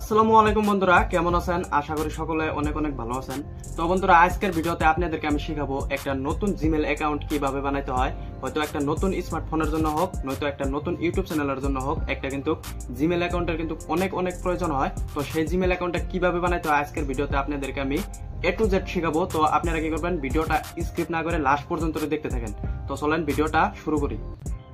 আসসালামু আলাইকুম বন্ধুরা, কেমন আছেন? আশা করি সকলে অনেক অনেক ভালো আছেন। তো বন্ধুরা, আজকের ভিডিওতে আপনাদেরকে আমি শিখাবো একটা নতুন জিমেল অ্যাকাউন্ট কিভাবে বানাইতে হয়। হয়তো একটা নতুন স্মার্টফোনের জন্য হোক, নয়তো একটা নতুন ইউটিউব চ্যানেলের জন্য হোক, একটা কিন্তু জিমেল অ্যাকাউন্টের কিন্তু অনেক অনেক প্রয়োজন হয়। তো সেই জিমেল অ্যাকাউন্টটা কিভাবে বানাইতে হয় আজকের ভিডিওতে আপনাদেরকে আমি A to Z শিখাবো। তো আপনারা কি করবেন, ভিডিওটা স্কিপ না করে লাস্ট পর্যন্ত দেখতে থাকেন। তো চলেন ভিডিওটা শুরু করি।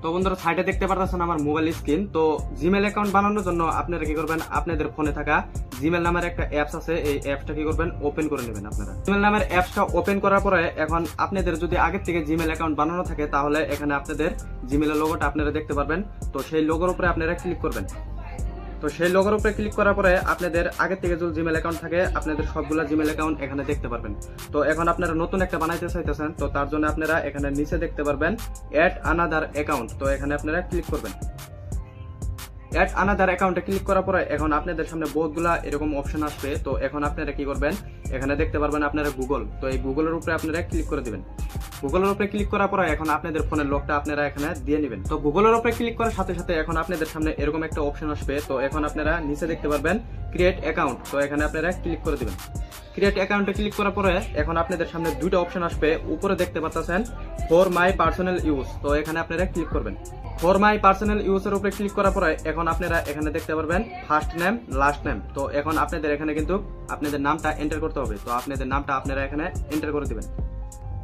তো বন্ধুরা, সাইডে দেখতে পারতেছেন আমার মোবাইল স্ক্রিন। তো জিমেল অ্যাকাউন্ট বানানোর জন্য আপনারা কি করবেন, আপনাদের ফোনে থাকা জিমেল নামের একটা অ্যাপস আছে, এই অ্যাপসটা কি করবেন, ওপেন করে নেবেন। আপনারা জিমেল নামের অ্যাপসটা ওপেন করার পরে এখন আপনাদের যদি আগের থেকে জিমেল অ্যাকাউন্ট বানানো থাকে তাহলে এখানে আপনাদের জিমেলের লোগোটা আপনারা দেখতে পারবেন। তো সেই লোগোর উপরে আপনারা ক্লিক করবেন। তো সেই লোগোর উপরে ক্লিক করার পরে আপনাদের আগে থেকে যদি জিমেল অ্যাকাউন্ট থাকে আপনাদের সবগুলা জিমেল অ্যাকাউন্ট এখানে দেখতে পারবেন। তো এখন আপনারা নতুন একটা বানাইতে চাইতেছেন, তো তার জন্য আপনারা এখানে নিচে দেখতে পারবেন অ্যাড আনাদার অ্যাকাউন্ট। তো এখানে আপনারা ক্লিক করবেন। অ্যাড আনাদার অ্যাকাউন্টে ক্লিক করার পরে এখন আপনাদের সামনে বহুতগুলা এরকম অপশন আসবে। তো এখন আপনারা কি করবেন, এখানে দেখতে পারবেন আপনারা গুগল। তো এই গুগলের উপরে আপনারা ক্লিক করে দিবেন। গুগলের উপরে ক্লিক করার পরে এখন আপনাদের ফোনের লকটা আপনারা এখানে দিয়ে নেবেন। তো গুগলের উপরে ক্লিক করার সাথে সাথে এখন আপনাদের সামনে এরকম একটা অপশন আসবে। তো এখন আপনারা নিচে দেখতে পারবেন ক্রিয়েট অ্যাকাউন্ট। তো এখানে আপনারা ক্লিক করে দিবেন। ক্রিয়েট অ্যাকাউন্টে ক্লিক করার পরে এখন আপনাদের সামনে দুইটা অপশন আসবে। উপরে দেখতে পাচ্ছেন ফর মাই পার্সোনাল ইউজ। তো এখানে আপনারা ক্লিক করবেন। ফর মাই পার্সোনাল ইউজ এর উপরে ক্লিক করার পরে এখন আপনারা এখানে দেখতে পারবেন ফার্স্ট নেম, লাস্ট নেম। তো এখন আপনাদের এখানে কিন্তু আপনাদের নামটা এন্টার করতে হবে। তো আপনাদের নামটা আপনারা এখানে এন্টার করে দিবেন।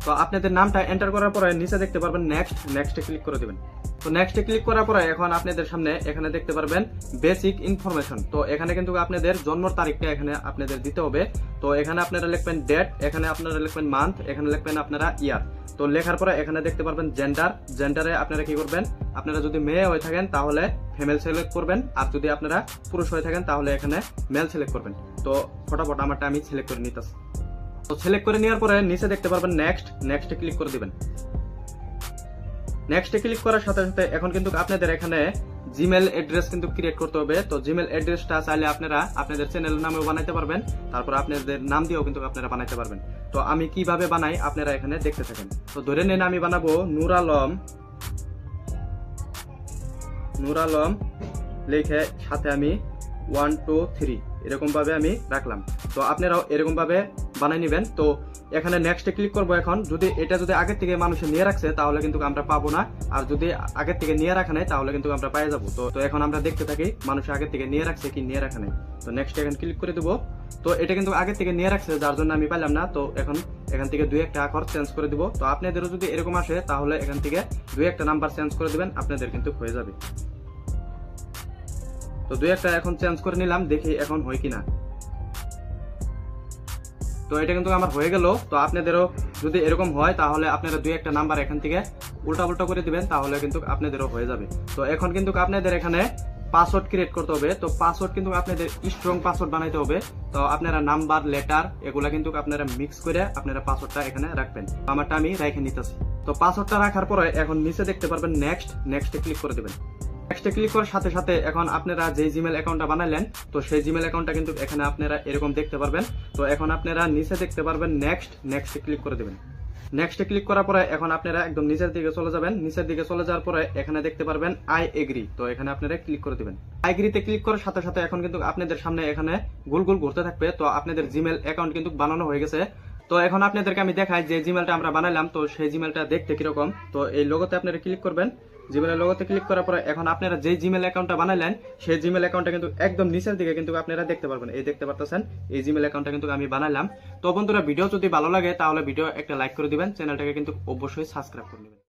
তো আপনাদের নামটা এন্টার করার পরে নিচে দেখতে পারবেন নেক্সটে ক্লিক করে দিবেন। তো নেক্সটে ক্লিক করার পরে এখন আপনাদের সামনে এখানে দেখতে পারবেন বেসিক ইনফরমেশন। তো এখানে কিন্তু আপনাদের জন্মের তারিখটা এখানে আপনাদের দিতে হবে। তো এখানে আপনারা লিখবেন ডেট, এখানে আপনারা লিখবেন মান্থ, এখানে লিখবেন আপনারা ইয়ার। তো লেখার পরে এখানে দেখতে পারবেন জেন্ডারে আপনারা কি করবেন, আপনারা যদি মেয়ে হয়ে থাকেন তাহলে ফিমেল সিলেক্ট করবেন, আর যদি আপনারা পুরুষ হয়ে থাকেন তাহলে এখানে মেল সিলেক্ট করবেন। তো ফটাফট আমারটা আমি সিলেক্ট করে নিতেছি। তো সিলেক্ট করে নেওয়ার পরে নিচে দেখতে পারবেন নেক্সটে ক্লিক করে দিবেন। নেক্সটে ক্লিক করার সাথে সাথে এখন কিন্তু আপনাদের এখানে জিমেল অ্যাড্রেস কিন্তু ক্রিয়েট করতে হবে। তো জিমেল অ্যাড্রেসটা চাইলে আপনারা আপনাদের চ্যানেলের নামেও বানাইতে পারবেন, তারপর আপনাদের নাম দিয়েও কিন্তু আপনারা বানাইতে পারবেন। তো আমি কিভাবে বানাই আপনারা এখানে দেখতে থাকেন। তো ধরে নেন আমি বানাবো নূর আলম লিখে সাথে আমি 1 2 3 এরকম ভাবে আমি রাখলাম। তো আপনারাও এরকম ভাবে বানাই নেবেন। তো এখানে নেক্সটে ক্লিক করবো। এখন যদি এটা যদি আগের থেকে মানুষে নিয়ে রাখছে তাহলে কিন্তু আমরা পাবো না, আর যদি আগের থেকে নিয়ে রাখা নাই তাহলে কিন্তু আমরা পেয়ে যাবো। তো এখন আমরা দেখতে থাকি মানুষ আগের থেকে নিয়ে রাখছে কি নিয়ে রাখা নাই। তো নেক্সট এখানে ক্লিক করে দেবো। তো এটা কিন্তু আগের থেকে নিয়ে রাখছে, যার জন্য আমি পাইলাম না। তো এখন এখান থেকে 2-1 অক্ষর চেঞ্জ করে দিব। তো আপনাদেরও যদি এরকম আসে তাহলে এখান থেকে 2-1 নাম্বার চেঞ্জ করে দিবেন, আপনাদের কিন্তু হয়ে যাবে। তো 2-1 এখন চেঞ্জ করে নিলাম, দেখি এখন হয় কিনা। তো এটা কিন্তু আমার হয়ে গেল। তো আপনাদেরও যদি এরকম হয় তাহলে আপনারা 2-1 নাম্বার এখান থেকে উল্টা করে দিবেন, তাহলে কিন্তু আপনাদেরও হয়ে যাবে। তো এখন কিন্তু আপনাদের এখানে পাসওয়ার্ড ক্রিয়েট করতে হবে। তো পাসওয়ার্ড কিন্তু আপনাদের স্ট্রং পাসওয়ার্ড বানাইতে হবে। তো আপনারা নাম্বার, লেটার এগুলা কিন্তু আপনারা মিক্স করে আপনারা পাসওয়ার্ডটা এখানে রাখবেন। আমারটা আমি রেখে নিতেছি। তো পাসওয়ার্ডটা রাখার পরে এখন নিচে দেখতে পারবেন নেক্সটে ক্লিক করে দিবেন। নেক্সটে ক্লিক করার সাথে সাথে এখন আপনারা যে জিমেল অ্যাকাউন্টটা বানালেন, তো সেই জিমেল অ্যাকাউন্টটা কিন্তু এখানে আপনারা এরকম দেখতে পারবেন। তো এখন আপনারা নিচে দেখতে পারবেন নেক্সটে ক্লিক করে দিবেন। নেক্সটে ক্লিক করার পরে এখন আপনারা একদম নিচের দিকে চলে যাবেন। নিচের দিকে চলে যাওয়ার পরে এখানে দেখতে পারবেন আই এগ্রি। তো এখানে আপনারা ক্লিক করে দিবেন। আই এগ্রিতে ক্লিক করার সাথে সাথে এখন কিন্তু আপনাদের সামনে এখানে গোল ঘুরতে থাকবে। তো আপনাদের জিমেল অ্যাকাউন্ট কিন্তু বানানো হয়ে গেছে। তো এখন আপনাদেরকে আমি দেখাই যে জিমেলটা আমরা বানাইলাম, তো সেই জিমেলটা দেখতে কিরকম। তো এই লোগোতে আপনারা ক্লিক করবেন। জিমেলের লোগোতে ক্লিক করার পরে এখন আপনারা যে জিমেল অ্যাকাউন্টটা বানাইলেন সেই জিমেল অ্যাকাউন্টটা কিন্তু একদম নিচের দিকে কিন্তু আপনারা দেখতে পারবেন। এই দেখতে পারতেছেন এই জিমেল অ্যাকাউন্টটা কিন্তু আমি বানাইলাম। তো বন্ধুরা, ভিডিও যদি ভালো লাগে তাহলে ভিডিও একটা লাইক করে দিবেন, চ্যানেলটাকে কিন্তু অবশ্যই সাবস্ক্রাইব করে নেবেন।